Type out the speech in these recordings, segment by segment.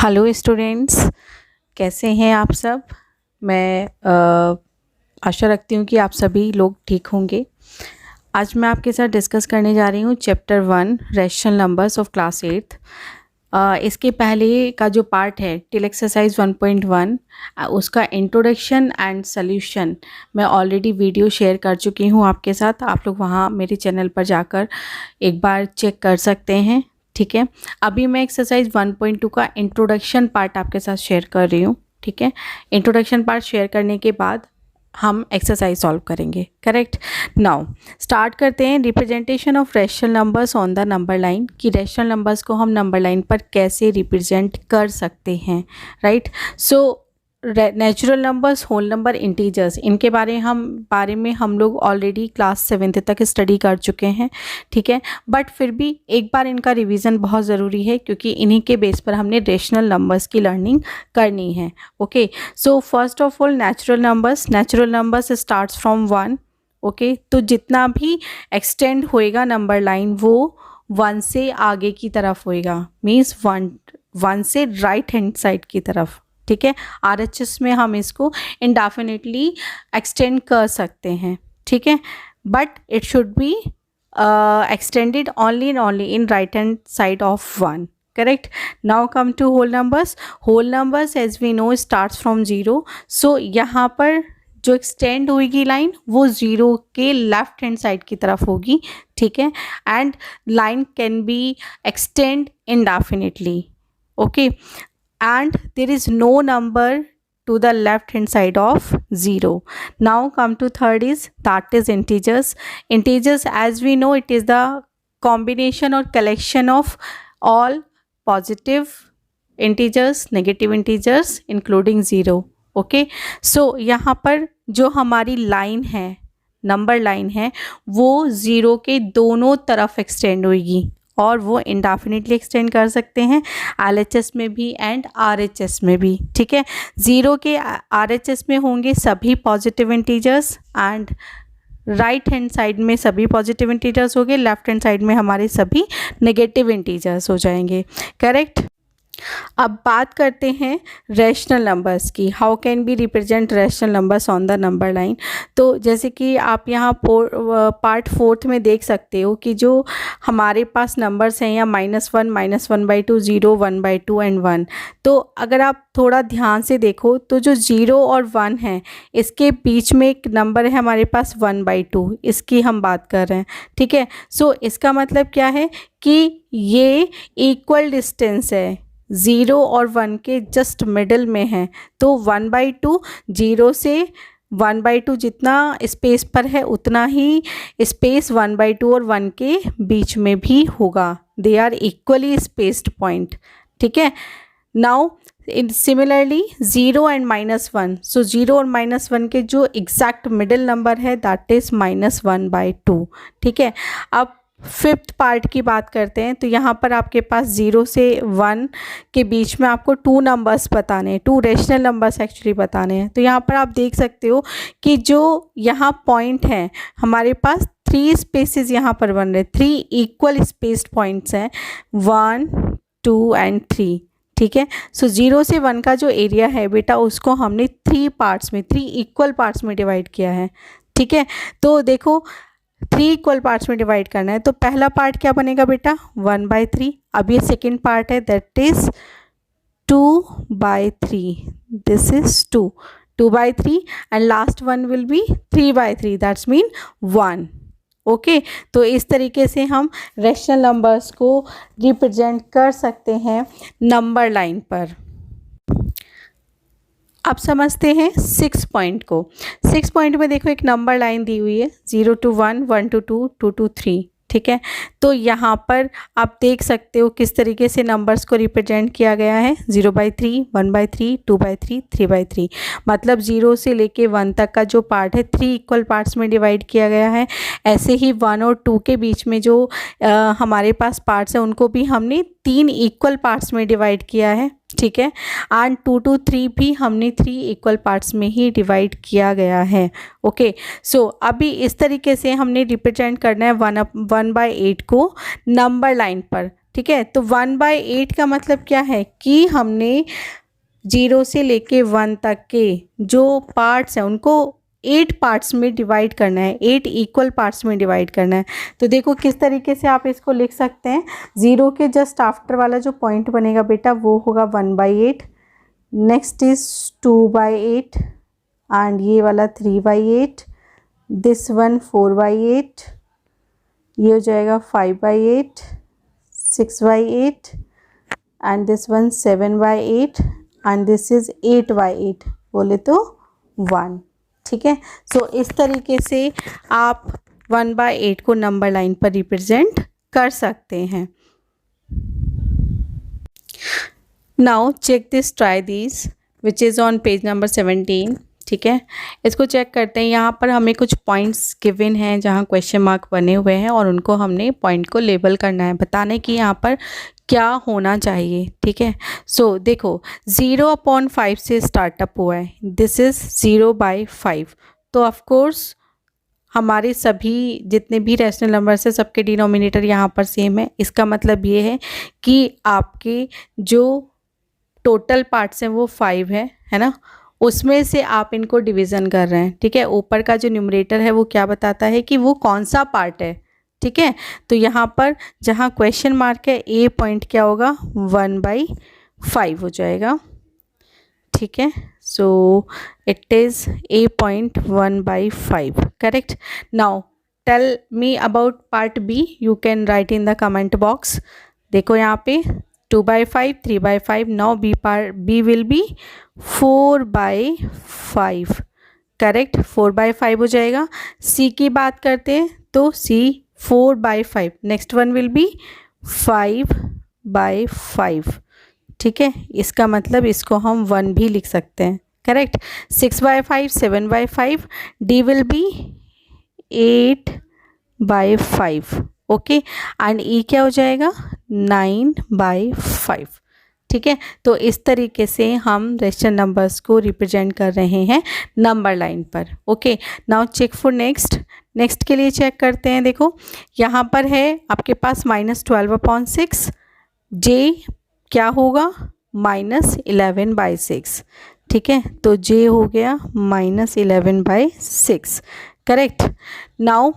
Hello students, कैसे हैं आप सब। मैं आशा रखती हूँ कि आप सभी लोग ठीक होंगे। आज मैं आपके साथ डिस्कस करने जा रही हूँ chapter 1 rational numbers of class 8। इसके पहले का जो पार्ट है टिल एक्सरसाइज 1.1 उसका इंट्रोडक्शन एंड सॉल्यूशन मैं ऑलरेडी वीडियो शेयर कर चुकी हूँ आपके साथ। आप लोग वहाँ मेरे चैनल पर जाकर एक बार चेक कर सकते हैं। ठीक है, अभी मैं एक्सरसाइज 1.2 का इंट्रोडक्शन पार्ट आपके साथ शेयर कर रही हूँ। ठीक है, इंट्रोडक्शन पार्ट शेयर करने के बाद हम एक्सरसाइज सॉल्व करेंगे। करेक्ट। नाउ स्टार्ट करते हैं। Representation of rational numbers on the number line, कि रैशनल नंबर्स को हम नंबर लाइन पर कैसे रिप्रेजेंट कर सकते हैं। Right. So natural numbers, whole number, integers, इनके बारे में हम लोग ऑलरेडी क्लास 7th तक स्टडी कर चुके हैं। ठीक है, बट फिर भी एक बार इनका रिवीजन बहुत ज़रूरी है, क्योंकि इन्हीं के बेस पर हमने रेशनल नंबर्स की लर्निंग करनी है। Okay, so first of all natural numbers starts from 1। Okay, तो जितना भी एक्सटेंड होएगा नंबर लाइन वो 1 से आगे की तरफ होएगा, मीन्स 1 से राइट हैंड साइड की तरफ। ठीक है, RHS में हम इसको इंडेफिनिटली एक्सटेंड कर सकते हैं। ठीक है, but it should be extended only and only in right hand side of 1. Correct. Now come to whole numbers. Whole numbers as we know starts from 0. So यहाँ पर जो एक्सटेंड होगी लाइन वो 0 के लेफ्ट हैंड साइड की तरफ होगी। ठीक है, and line can be extend indefinitely. Okay, and there is no number to the left hand side of 0. Now come to third is that is integers. Integers as we know it is the combination or collection of all positive integers, negative integers including 0. Okay, so यहाँ पर जो हमारी line है, number line है, वो 0 के दोनों तरफ एक्सटेंड होगी और वो इंडेफिनिटली एक्सटेंड कर सकते हैं LHS में भी एंड RHS में भी। ठीक है, 0 के RHS में होंगे सभी positive integers and right hand side में सभी पॉजिटिव इंटीजर्स होंगे, लेफ्ट हैंड साइड में हमारे सभी नेगेटिव इंटीजर्स हो जाएंगे। करेक्ट। अब बात करते हैं रैशनल नंबर्स की। How can be represent rational numbers on the number line. तो जैसे कि आप यहाँ पार्ट 4 में देख सकते हो कि जो हमारे पास नंबर्स हैं या -1, -1/2, 0, 1/2 एंड 1। तो अगर आप थोड़ा ध्यान से देखो तो जो 0 और 1 है इसके बीच में एक नंबर है हमारे पास 1/2, इसकी हम बात कर रहे हैं। ठीक है, सो इसका मतलब क्या है कि ये इक्वल डिस्टेंस है, 0 और 1 के जस्ट मिडल में है। तो 1/2, 0 से 1/2 जितना स्पेस पर है उतना ही स्पेस 1/2 और 1 के बीच में भी होगा। They are equally spaced point. ठीक है, नाउ सिमिलरली 0 एंड -1, सो 0 और -1 के जो एग्जैक्ट मिडिल नंबर है दैट इज़ -1/2। ठीक है, अब फिफ्थ पार्ट की बात करते हैं। तो यहाँ पर आपके पास 0 से 1 के बीच में आपको 2 नंबर्स बताने हैं, 2 रेशनल नंबर्स एक्चुअली बताने हैं। तो यहाँ पर आप देख सकते हो कि जो यहाँ पॉइंट है हमारे पास 3 स्पेसेस यहाँ पर बन रहे, 3 इक्वल स्पेस्ड पॉइंट्स हैं, 1, 2 एंड 3। ठीक है, सो 0 से 1 का जो एरिया है बेटा उसको हमने 3 पार्ट्स में, 3 इक्वल पार्ट्स में डिवाइड किया है। ठीक है, तो देखो 3 इक्वल पार्ट्स में डिवाइड करना है। तो पहला पार्ट क्या बनेगा बेटा 1/3। अब ये सेकेंड पार्ट है that is 2/3, this is 2/3 and last one will B 3/3, that's mean 1। Okay, तो इस तरीके से हम रैशनल नंबर्स को रिप्रेजेंट कर सकते हैं नंबर लाइन पर। अब समझते हैं 6 पॉइंट को। 6 पॉइंट में देखो एक नंबर लाइन दी हुई है 0 to 1, 1 to 2, 2 to 3। ठीक है, तो यहाँ पर आप देख सकते हो किस तरीके से नंबर्स को रिप्रेजेंट किया गया है। 0/3, 1/3, 2/3, 3/3, मतलब 0 से लेके 1 तक का जो पार्ट है 3 इक्वल पार्ट्स में डिवाइड किया गया है। ऐसे ही 1 और 2 के बीच में जो हमारे पास पार्ट्स हैं उनको भी हमने 3 इक्वल पार्ट्स में डिवाइड किया है। ठीक है, एंड 2 to 3 भी हमने 3 इक्वल पार्ट्स में ही डिवाइड किया गया है। ओके, सो अभी इस तरीके से हमने रिप्रेजेंट करना है 1/8 को नंबर लाइन पर। ठीक है। तो 1/8 का मतलब क्या है कि हमने 0 से लेके 1 तक के जो पार्ट्स हैं उनको 8 पार्ट्स में डिवाइड करना है, 8 इक्वल पार्ट्स में डिवाइड करना है। तो देखो किस तरीके से आप इसको लिख सकते हैं। 0 के जस्ट आफ्टर वाला जो पॉइंट बनेगा बेटा वो होगा 1/8, नेक्स्ट इज 2/8 एंड ये वाला 3/8, दिस वन 4/8, ये हो जाएगा 5/8, 6/8 and this one 7/8 and this is 8/8 बोले तो 1। ठीक है। सो इस तरीके से आप 1/8 को नंबर लाइन पर रिप्रेजेंट कर सकते हैं। Now check this, try this which is on page number 17। ठीक है, इसको चेक करते हैं। यहाँ पर हमें कुछ पॉइंट्स गिवन हैं जहाँ क्वेश्चन मार्क बने हुए हैं और उनको हमने पॉइंट को लेबल करना है, बताने कि यहाँ पर क्या होना चाहिए। ठीक है। सो देखो 0/5 से स्टार्टअप हुआ है, दिस इज़ 0/5। तो ऑफकोर्स हमारे सभी जितने भी रैशनल नंबर्स हैं सबके डिनोमिनेटर यहाँ पर सेम है। इसका मतलब ये है कि आपके जो टोटल पार्ट्स हैं वो 5 है ना, उसमें से आप इनको डिवीज़न कर रहे हैं। ठीक है। ऊपर का जो न्यूमरेटर है वो क्या बताता है कि वो कौन सा पार्ट है। ठीक है। तो यहाँ पर जहाँ क्वेश्चन मार्क है ए पॉइंट क्या होगा 1/5 हो जाएगा। ठीक है। So it is a point 1/5 correct. Now tell me about part B, you can write in the comment box. देखो यहाँ पे 2/5, 3/5, now B will be 4/5 correct, 4/5 हो जाएगा। सी की बात करते हैं तो C 4/5, next one will be 5/5। ठीक है, इसका मतलब इसको हम 1 भी लिख सकते हैं correct. 6/5, 7/5, D will be 8/5 okay and E क्या हो जाएगा 9/5। ठीक है। तो इस तरीके से हम रेशनल नंबर्स को रिप्रेजेंट कर रहे हैं नंबर लाइन पर। Okay, now check for next. Next के लिए चेक करते हैं। देखो यहाँ पर है आपके पास -12/6, जे क्या होगा -11/6। ठीक है, तो जे हो गया -11/6 करेक्ट। नाउ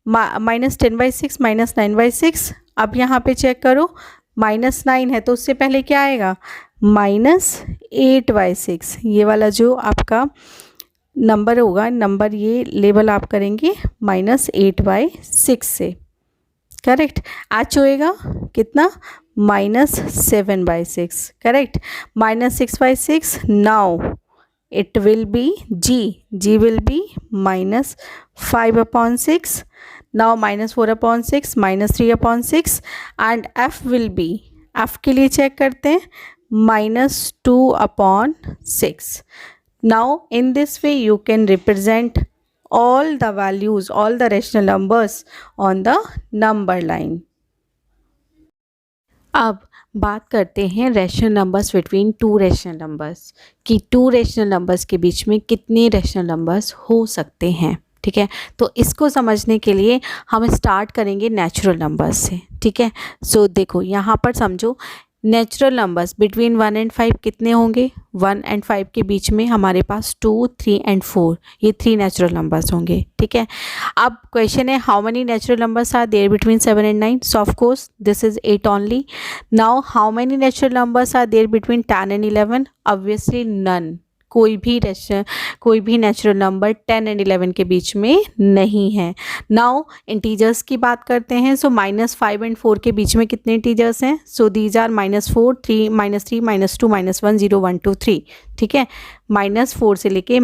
-10/6, -9/6। अब यहाँ पे चेक करो -9 है तो उससे पहले क्या आएगा -8/6। ये वाला जो आपका नंबर होगा, नंबर ये लेबल आप करेंगे -8/6 से करेक्ट। एच होएगा कितना -7/6 correct, -6/6। Now it will be g will be -5/6, now -4/6, -3/6 and f will be, f के लिए चेक करते हैं -2/6। now in this way you can represent all the values, all the rational numbers on the number line। अब बात करते हैं rational numbers between two rational numbers, कि to rational numbers के बीच में कितने रैशनल नंबर्स हो सकते हैं। ठीक है, तो इसको समझने के लिए हम स्टार्ट करेंगे नेचुरल नंबर्स से। ठीक है, सो देखो यहाँ पर समझो नेचुरल नंबर्स बिटवीन 1 and 5 कितने होंगे। 1 and 5 के बीच में हमारे पास 2, 3 and 4, ये 3 नेचुरल नंबर्स होंगे। ठीक है, अब क्वेश्चन है how many natural numbers are there between 7 and 9। So of course this is 8 only. Now how many natural numbers are there between 10 and 11। Obviously none, कोई भी नेचुरल नंबर 10 and 11 के बीच में नहीं है। नाउ इंटीजर्स की बात करते हैं। सो -5 and 4 के बीच में कितने इंटीजर्स हैं। So these are -4, -3, -2, -1, 0, 1, 2, 3। ठीक है, -4 से लेके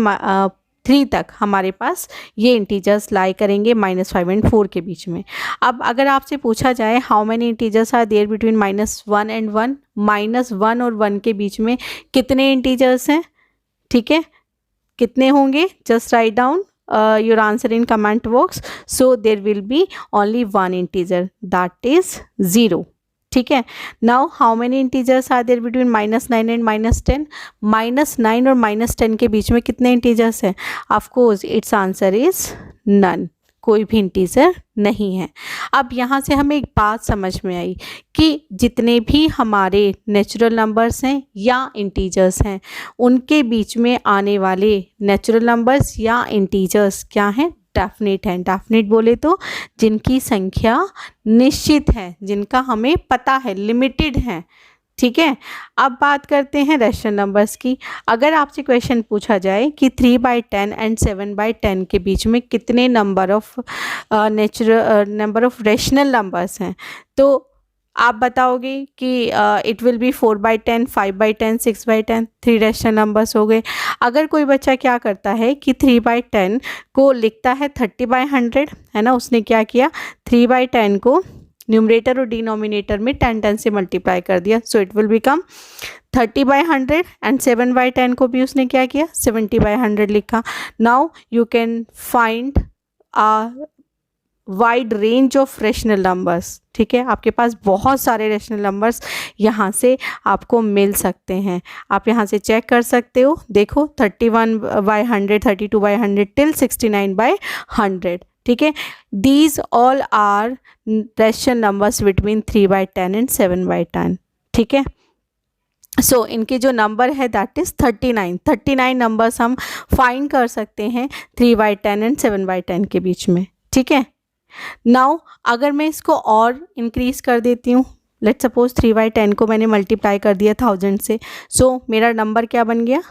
3 तक हमारे पास ये इंटीजर्स लाई करेंगे -5 and 4 के बीच में। अब अगर आपसे पूछा जाए how many integers are there between -1 and 1, -1 और 1 के बीच में कितने इंटीजर्स हैं। ठीक है, कितने होंगे, just write down your answer in comment box. So there will be only 1 integer, that is 0। ठीक है, now how many integers are there between -9 and -10। -9 और -10 के बीच में कितने इंटीजर्स हैं। Of course its answer is none कोई भी integer नहीं है। अब यहाँ से हमें एक बात समझ में आई कि जितने भी हमारे नेचुरल नंबर्स हैं या इंटीजर्स हैं, उनके बीच में आने वाले नेचुरल नंबर्स या इंटीजर्स क्या हैं? डेफिनेट हैं। डेफिनेट बोले तो जिनकी संख्या निश्चित है, जिनका हमें पता है, लिमिटेड है। ठीक है, अब बात करते हैं रैशनल नंबर्स की। अगर आपसे क्वेश्चन पूछा जाए कि 3/10 एंड 7/10 के बीच में कितने नंबर ऑफ रैशनल नंबर्स हैं, तो आप बताओगे कि it will be 4/10, 5/10, 6/10, 3 rational numbers हो गए। अगर कोई बच्चा क्या करता है कि 3/10 को लिखता है 30/100, है ना, उसने क्या किया, 3/10 को न्यूमरेटर और डिनोमिनेटर में 10 से मल्टीप्लाई कर दिया, so it will become 30/100। And 7/10 को भी उसने क्या किया, 70/100 लिखा। Now you can find a wide range of rational numbers. ठीक है, आपके पास बहुत सारे रैशनल नंबर्स यहाँ से आपको मिल सकते हैं। आप यहाँ से चेक कर सकते हो, देखो 31/100, 32/100 टिल 69/100। ठीक है, these all are rational numbers between 3/10 and 7/10। ठीक है, सो इनके जो नंबर है दैट इज़ 39 नंबर्स हम फाइंड कर सकते हैं 3/10 एंड 7/10 के बीच में। ठीक है, नाउ अगर मैं इसको और इंक्रीज़ कर देती हूँ, लेट्स सपोज 3/10 को मैंने मल्टीप्लाई कर दिया 1000 से, सो मेरा नंबर क्या बन गया,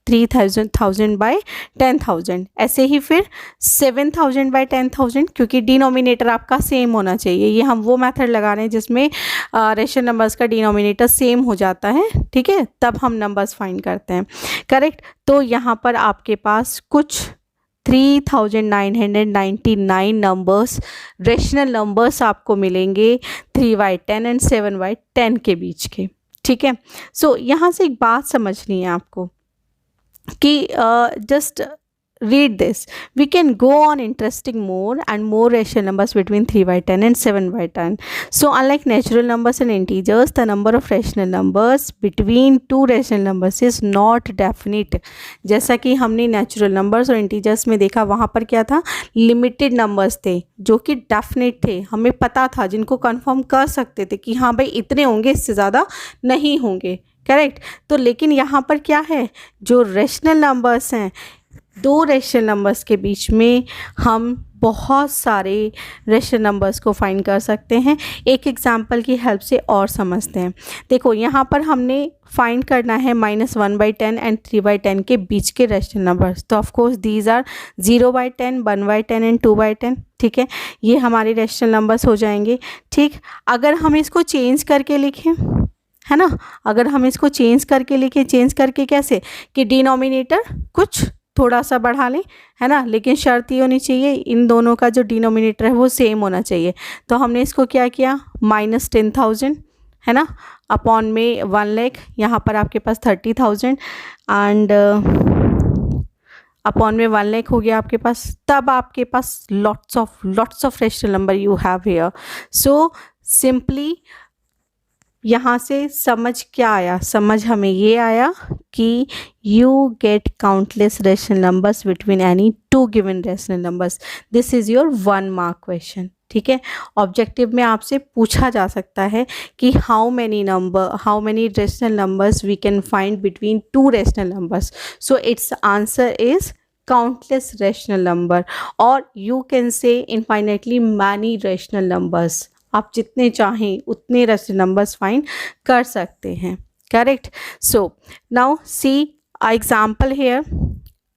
3000/10,000। ऐसे ही फिर 7000/10,000, क्योंकि डिनोमिनेटर आपका सेम होना चाहिए। ये हम वो मेथड लगा रहे हैं जिसमें रैशनल नंबर्स का डिनोमिनेटर सेम हो जाता है। ठीक है, तब हम नंबर्स फाइंड करते हैं, करेक्ट। तो यहाँ पर आपके पास कुछ 3999 नंबर्स, रैशनल नंबर्स आपको मिलेंगे 3/10 एंड 7/10 के बीच के। ठीक है, सो यहाँ से एक बात समझनी है आपको कि just read this, we can go on interesting more and more rational numbers between 3/10 and 7/10. So unlike natural numbers and integers, the number of rational numbers between two rational numbers is not definite. जैसा कि हमने natural numbers और integers में देखा, वहाँ पर क्या था, limited numbers थे जो कि definite थे, हमें पता था, जिनको confirm कर सकते थे कि हाँ भाई इतने होंगे, इससे ज़्यादा नहीं होंगे, करेक्ट। तो लेकिन यहाँ पर क्या है, जो रैशनल नंबर्स हैं, दो रैशनल नंबर्स के बीच में हम बहुत सारे रैशनल नंबर्स को फाइंड कर सकते हैं। एक एग्जांपल की हेल्प से और समझते हैं। देखो यहाँ पर हमने फाइंड करना है -1/10 एंड 3/10 के बीच के रैशनल नंबर्स। तो of course these are 0/10, 1/10 and 2/10। ठीक है, ये हमारे रैशनल नंबर्स हो जाएंगे। ठीक, अगर हम इसको चेंज करके लिखें, है ना, अगर हम इसको चेंज करके लिखें, चेंज करके कैसे, कि डिनोमिनेटर कुछ थोड़ा सा बढ़ा लें, है ना, लेकिन शर्त ये होनी चाहिए इन दोनों का जो डिनोमिनेटर है वो सेम होना चाहिए। तो हमने इसको क्या किया, -10,000, है ना, अपॉन में 1 लाख, यहाँ पर आपके पास 30,000 एंड अपॉन में 1 लाख हो गया आपके पास। तब आपके पास lots of rational number you have here. So simply यहाँ से समझ क्या आया, समझ हमें ये आया कि you get countless rational numbers between any two given rational numbers. This is your 1 mark question. ठीक है, ऑब्जेक्टिव में आपसे पूछा जा सकता है कि how many rational numbers we can find between two rational numbers. So its answer is countless rational number, और you can say infinitely many rational numbers. आप जितने चाहें उतने रैशनल नंबर्स फाइंड कर सकते हैं, correct. So now see example hair,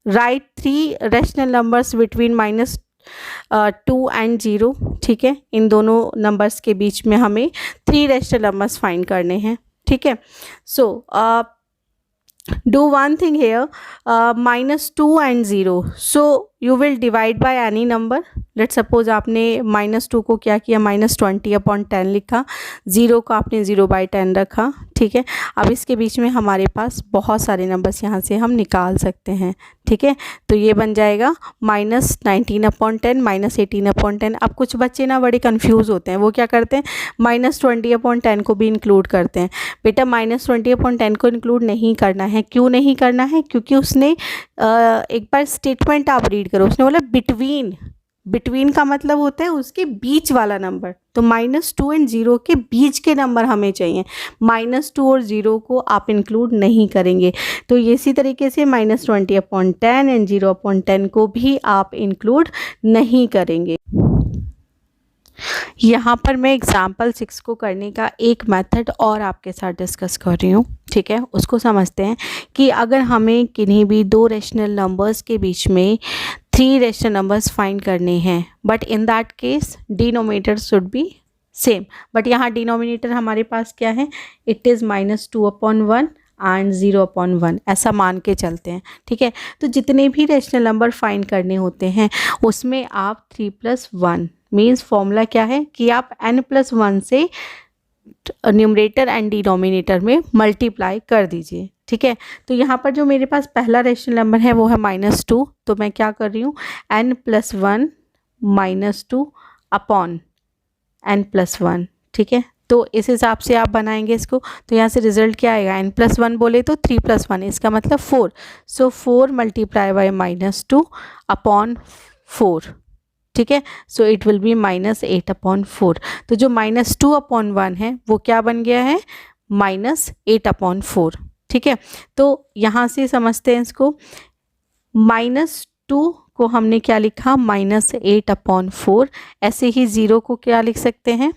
right 3 rational numbers between -2 and 0। ठीक है, इन दोनों नंबर्स के बीच में हमें 3 रैशनल नंबर्स फाइंड करने हैं। ठीक है, सो do one thing here, -2 and 0, so you will divide by any number. let's suppose आपने -2 को क्या किया, -20/10 लिखा, 0 को आपने 0/10 रखा। ठीक है, अब इसके बीच में हमारे पास बहुत सारे नंबर्स यहाँ से हम निकाल सकते हैं। ठीक है, तो ये बन जाएगा -19/10, -18/10। अब कुछ बच्चे ना बड़े कंफ्यूज होते हैं, वो क्या करते हैं, -20/10 को भी इंक्लूड करते हैं। बेटा -20/10 को इंक्लूड नहीं करना है। क्यों नहीं करना है, क्योंकि उसने एक बार स्टेटमेंट आप रीड करो, उसने बोला बिटवीन बिटवीन का मतलब होता है उसके बीच वाला नंबर, तो -2 एंड 0 के बीच के नंबर हमें चाहिए। -2 और 0 को आप इंक्लूड नहीं करेंगे, तो इसी तरीके से -20/10 एंड 0/10 को भी आप इंक्लूड नहीं करेंगे। यहाँ पर मैं एग्जाम्पल 6 को करने का एक मेथड और आपके साथ डिस्कस कर रही हूँ, ठीक है। उसको समझते हैं कि अगर हमें किन्हीं भी दो रेशनल नंबर्स के बीच में 3 रेशनल नंबर्स फाइंड करने हैं, but in that case denominator should be same. But यहाँ डिनोमिनेटर हमारे पास क्या है, इट इज़ -2/1 एंड 0/1, ऐसा मान के चलते हैं, ठीक है। तो जितने भी रेशनल नंबर फाइंड करने होते हैं उसमें आप 3+1 मीन्स फॉर्मूला क्या है कि आप n+1 से न्यूमरेटर एंड डिनोमिनेटर में मल्टीप्लाई कर दीजिए, ठीक है। तो यहाँ पर जो मेरे पास पहला रेशनल नंबर है वो है -2, तो मैं क्या कर रही हूँ, n+1 -2 अपॉन n+1, ठीक है। तो इस हिसाब से आप बनाएंगे इसको, तो यहाँ से रिजल्ट क्या आएगा, n+1 बोले तो 3+1, इसका मतलब 4, सो 4 मल्टीप्लाई बाई -2 अपॉन 4, ठीक है। So it will be -8/4। तो जो -2/1 है वो क्या बन गया है, -8/4, ठीक है। तो यहाँ से समझते हैं इसको, -2 को हमने क्या लिखा, -8/4। ऐसे ही 0 को क्या लिख सकते हैं,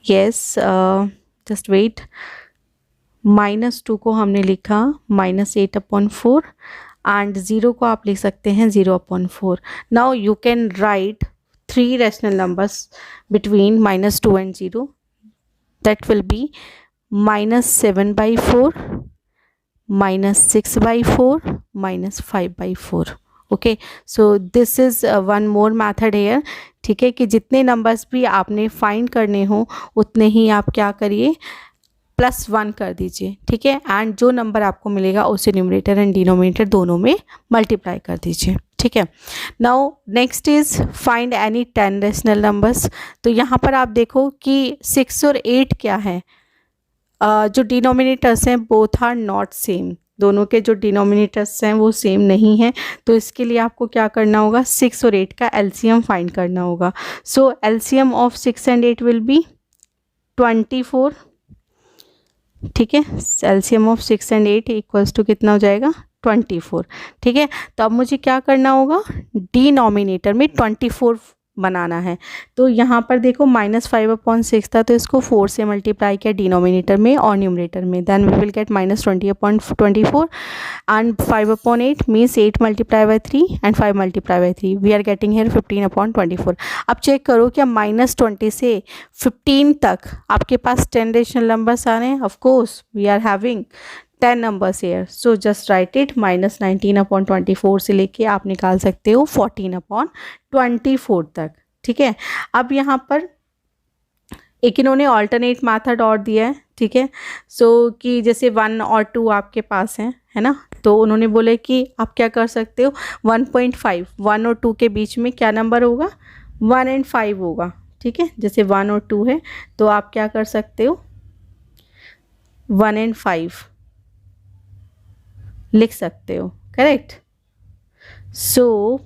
यस जस्ट वेट, -2 को हमने लिखा -8/4 एंड 0 को आप लिख सकते हैं 0/4। Now you can write 3 rational numbers between -2 and 0, that will be -7/4, -6/4, -5/4। Okay, so this is one more method here, ठीक है, कि जितने नंबर्स भी आपने फाइंड करने हो उतने ही आप क्या करिए, +1 कर दीजिए, ठीक है। एंड जो नंबर आपको मिलेगा उसे न्यूमरेटर एंड डिनोमिनेटर दोनों में मल्टीप्लाई कर दीजिए, ठीक है। Now next is find any 10 rational numbers. तो यहाँ पर आप देखो कि 6 और 8 क्या है, जो डिनोमिनेटर्स हैं बोथ आर नॉट सेम, दोनों के जो डिनोमिनेटर्स हैं वो सेम नहीं हैं। तो इसके लिए आपको क्या करना होगा, 6 और 8 का एलसीएम फाइंड करना होगा। So LCM of 6 and 8 will be 24, ठीक है। LCM of 6 and 8 equals to कितना हो जाएगा, 24, ठीक है। तो अब मुझे क्या करना होगा, डिनोमिनेटर में 24 बनाना है। तो यहाँ पर देखो -5/6 था, तो इसको 4 से मल्टीप्लाई किया डिनोमिनेटर में और न्यूमरेटर में, then we will get -20/24 and 5/8 means 8 multiply by 3 and 5 multiply by 3, we are getting here 15/24। अब चेक करो क्या -20 से 15 तक आपके पास 10 रेशनल नंबर्स आ रहे हैं, of course we are having 10 numbers here, so just write it, -19/24 से लेके आप निकाल सकते हो 14/24 तक, ठीक है। अब यहाँ पर एक इन्होंने ऑल्टरनेट मेथड और दिया है, ठीक है। सो कि जैसे 1 और 2 आपके पास हैं, है ना, तो उन्होंने बोले कि आप क्या कर सकते हो, 1.5, 1 और 2 के बीच में क्या नंबर होगा, 1 एंड 5 होगा, ठीक है। जैसे 1 और 2 है तो आप क्या कर सकते हो, 1 एंड 5 लिख सकते हो, correct. So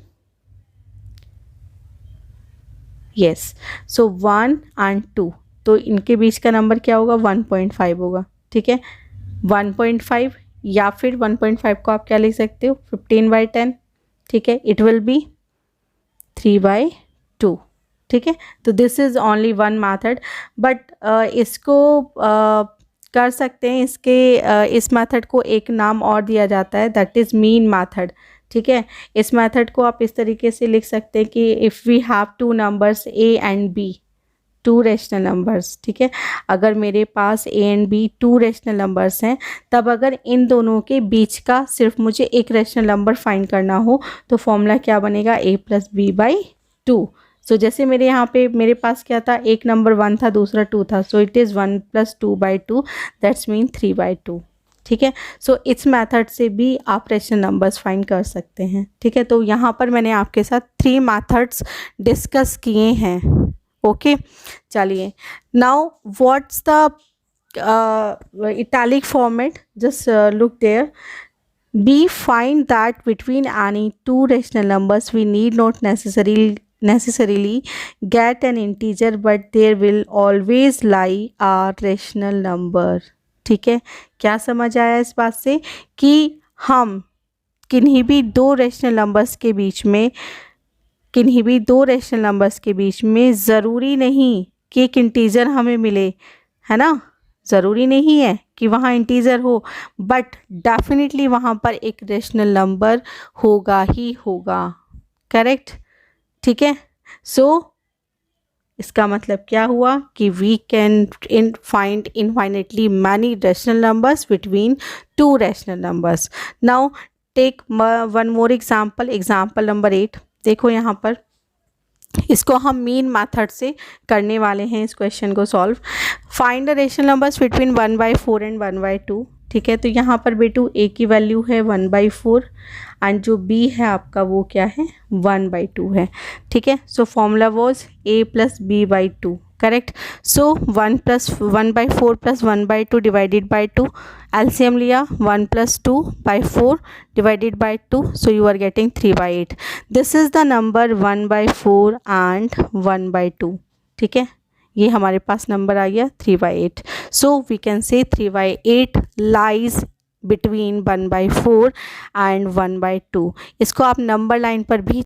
yes, so 1 and 2, तो इनके बीच का नंबर क्या होगा, 1.5 होगा, ठीक है। 1.5 या फिर 1.5 को आप क्या लिख सकते हो, 15/10, ठीक है। इट विल बी 3/2, ठीक है। तो this is only one method, but इसको कर सकते हैं, इसके इस मेथड को एक नाम और दिया जाता है, दैट इज़ मीन मेथड, ठीक है। इस मेथड को आप इस तरीके से लिख सकते हैं कि if we have 2 numbers a and b, 2 rational numbers, ठीक है। अगर मेरे पास a and b 2 rational numbers हैं, तब अगर इन दोनों के बीच का सिर्फ मुझे एक रेशनल नंबर फाइंड करना हो तो फॉर्मूला क्या बनेगा, a + b/2। सो जैसे मेरे यहाँ पे मेरे पास क्या था, एक नंबर 1 था, दूसरा 2 था, सो इट इज़ 1 + 2/2, दैट्स मीन 3/2, ठीक है। सो इस मेथड से भी आप रेशनल नंबर्स फाइंड कर सकते हैं, ठीक है। तो यहाँ पर मैंने आपके साथ 3 मेथड्स डिस्कस किए हैं, ओके। चलिए, now what's the italic format, just look there, We find that between any two rational numbers we need not necessarily get an integer, but there will always lie a rational number. ठीक है, क्या समझ आया इस बात से कि हम किन्हीं भी दो रेशनल नंबर्स के बीच में ज़रूरी नहीं कि एक इंटीजर हमें मिले, है ना, ज़रूरी नहीं है कि वहाँ इंटीजर हो, बट डेफिनेटली वहाँ पर एक रेशनल नंबर होगा ही होगा। करेक्ट, ठीक है। सो इसका मतलब क्या हुआ कि we can find infinitely many rational numbers between two rational numbers. Now take one more example number 8। देखो यहाँ पर इसको हम मीन मेथड से करने वाले हैं इस क्वेश्चन को solve. Find the rational numbers between 1/4 and 1/2। ठीक है, तो यहाँ पर बेटू ए की वैल्यू है 1/4 एंड जो बी है आपका वो क्या है 1/2 है। ठीक है, so formula was a + b/2। Correct. So 1/4 + 1/2 divided by 2, LCM लिया 1 + 2/4 divided by 2, so you are getting 3/8। This is the number 1/4 and 1/2। ठीक है, ये हमारे पास नंबर आ गया 3/8। So we can say 3/8 lies between 1/4 and 1/2। इसको आप नंबर लाइन पर भी